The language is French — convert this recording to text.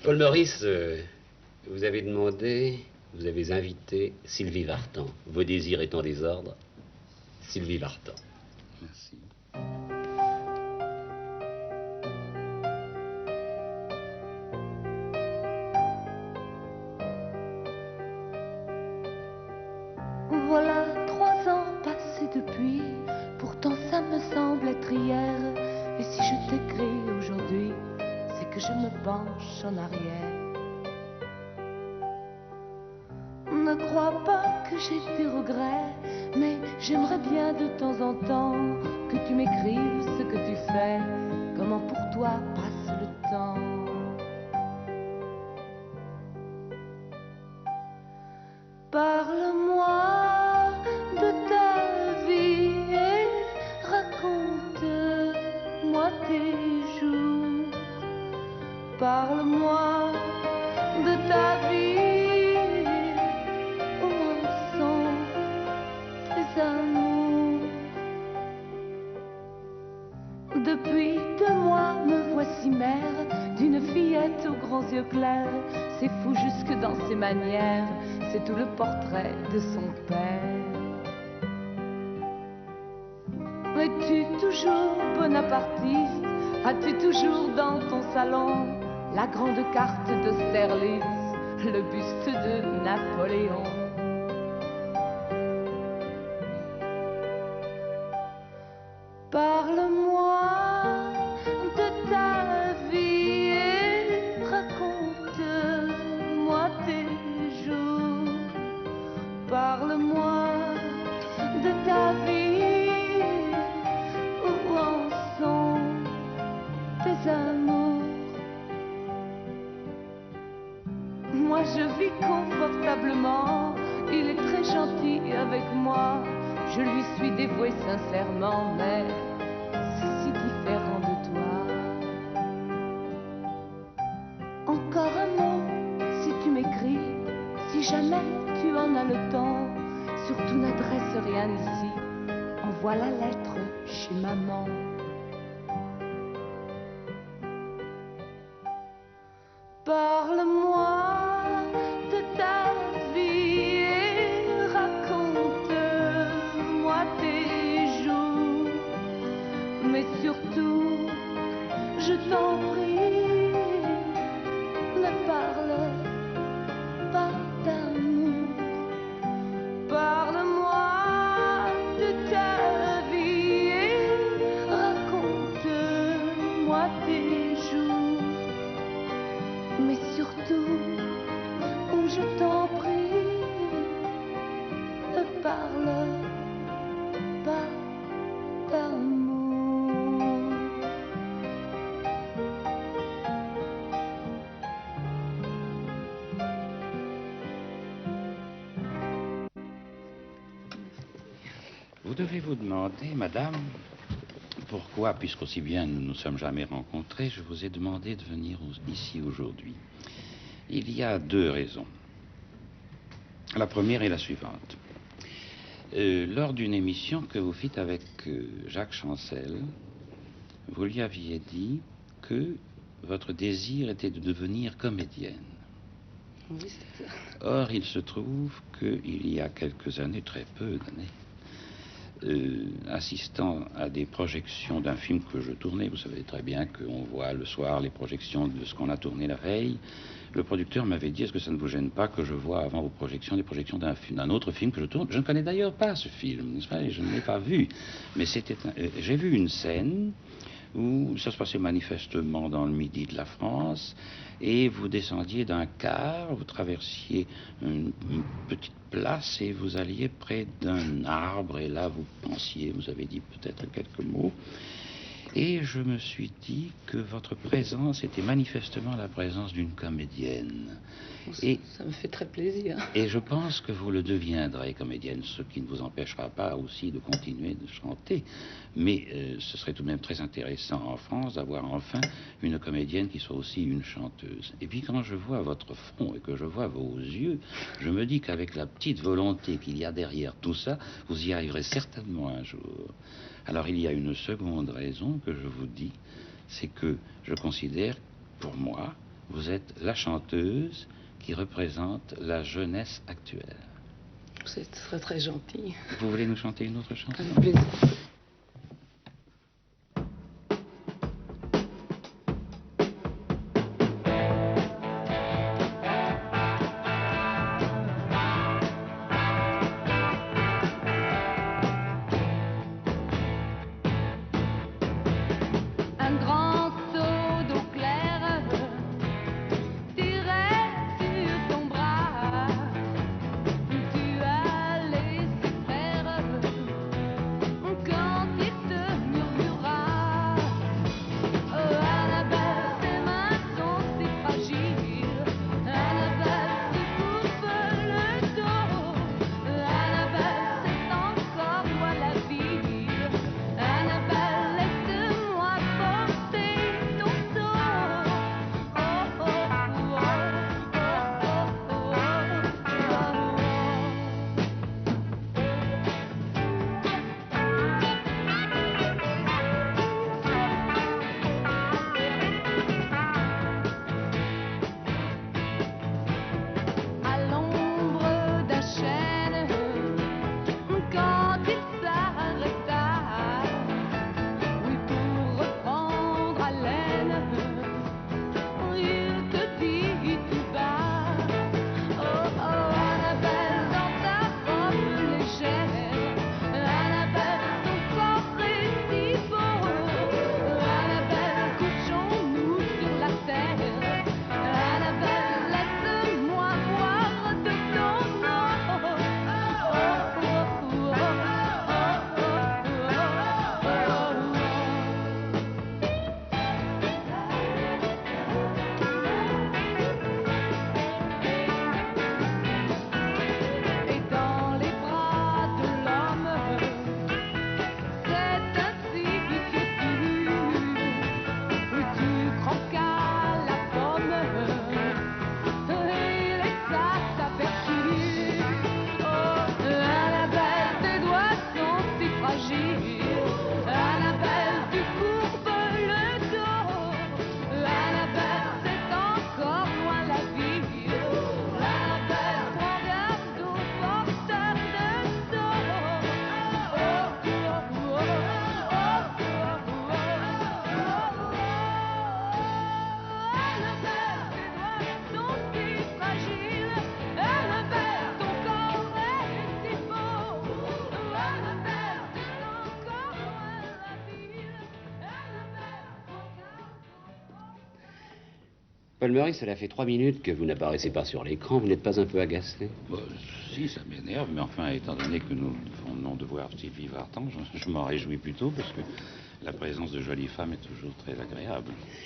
Paul Maurice, vous avez demandé, vous avez invité Sylvie Vartan. Vos désirs étant en désordre, Sylvie Vartan. Merci. Voilà 3 ans passés depuis, pourtant ça me semble être hier. Et si je t'écris aujourd'hui, c'est que je me penche en arrière. Ne crois pas que j'ai des regrets, mais j'aimerais bien de temps en temps que tu m'écrives ce que tu fais, comment pour toi passe le temps. Parle-moi de ta vie et raconte-moi tes jours. Parle-moi de ta vie, où en sont tes amours. Depuis 2 mois me voici mère d'une fillette aux grands yeux clairs. C'est fou jusque dans ses manières, c'est tout le portrait de son père. Es-tu toujours bonapartiste? As-tu toujours dans ton salon la grande carte d'Austerlitz, le buste de Napoléon? Parle-moi de ta vie et raconte-moi tes jours. Parle-moi de ta vie, où en sont tes amours. Moi je vis confortablement, il est très gentil avec moi. Je lui suis dévoué sincèrement, mais c'est si différent de toi. Encore un mot, si tu m'écris, si jamais tu en as le temps. Surtout n'adresse rien ici, envoie la lettre chez maman. Parle-moi de ta vie et raconte-moi tes jours. Mais surtout, je t'en prie, ne parle pas d'amour. Parle-moi de ta vie et raconte-moi tes jours. Mais surtout, où je t'en prie, ne parle pas d'amour. Vous devez vous demander, madame, pourquoi, puisqu'aussi bien nous ne nous sommes jamais rencontrés, je vous ai demandé de venir ici aujourd'hui. Il y a 2 raisons. La première est la suivante. Lors d'une émission que vous fîtes avec Jacques Chancel, vous lui aviez dit que votre désir était de devenir comédienne. Oui, c'est ça. Or, il se trouve qu'il y a quelques années, très peu d'années, assistant à des projections d'un film que je tournais, vous savez très bien qu'on voit le soir les projections de ce qu'on a tourné la veille, le producteur m'avait dit: est-ce que ça ne vous gêne pas que je vois avant vos projections les projections d'un autre film que je tourne? Je ne connais d'ailleurs pas ce film, n'est-ce pas? Et je ne l'ai pas vu, mais j'ai vu une scène où ça se passait manifestement dans le midi de la France, et vous descendiez d'un car, vous traversiez une petite place et vous alliez près d'un arbre, et là vous pensiez, vous avez dit peut-être quelques mots, et je me suis dit que votre présence était manifestement la présence d'une comédienne. Ça me fait très plaisir. Et je pense que vous le deviendrez, comédienne, ce qui ne vous empêchera pas aussi de continuer de chanter. Mais ce serait tout de même très intéressant en France d'avoir enfin une comédienne qui soit aussi une chanteuse. Et puis quand je vois votre front et que je vois vos yeux, je me dis qu'avec la petite volonté qu'il y a derrière tout ça, vous y arriverez certainement un jour. Alors il y a une seconde raison que je vous dis, c'est que je considère, pour moi, Vous êtes la chanteuse qui représente la jeunesse actuelle. C'est très très gentil. Vous voulez nous chanter une autre chanson? Avec plaisir. Un grand seau d'eau claire tiré sur ton bras. Tu as laissé faire quand il te murmura: oh Annabelle, tes mains sont si fragiles. Annabelle, tu coupes le dos. Annabelle, c'est encore moi la vie. Annabelle, laisse-moi porter ton dos. Oh, oh, oh, oh, à l'ombre d'un chêne, quand il s'arrêta, oui, pour reprendre haleine, il te dit tout bas: oh, oh, Annabelle, dans ta robe légère, Annabelle, ton corps est si beau. Annabelle, couchons-nous sur la terre. Annabelle, laisse-moi boire de ton eau. Oh, oh, oh, et dans les bras de l'homme, c'est ainsi que tu croquas la pomme et laissa ta vertu. Oh, Annabelle, tes doigts sont si fragiles. Annabelle, tu courbes le dos. Annabelle, c'est encore loin la vie. Annabelle, prends garde aux porteurs de sceaux. Oh, oh, oh, Annabelle, tes doigts sont si fragiles. Annabelle, ton corps est si beau. Annabelle, c'est encore loin la ville. Annabelle, prends garde aux porteurs. Paul Meurice, cela fait 3 minutes que vous n'apparaissez pas sur l'écran. Vous n'êtes pas un peu agacé? Bon, si, ça m'énerve, mais enfin, étant donné que nous venons de voir Sylvie Vartan, je m'en réjouis plutôt parce que la présence de jolies femmes est toujours très agréable.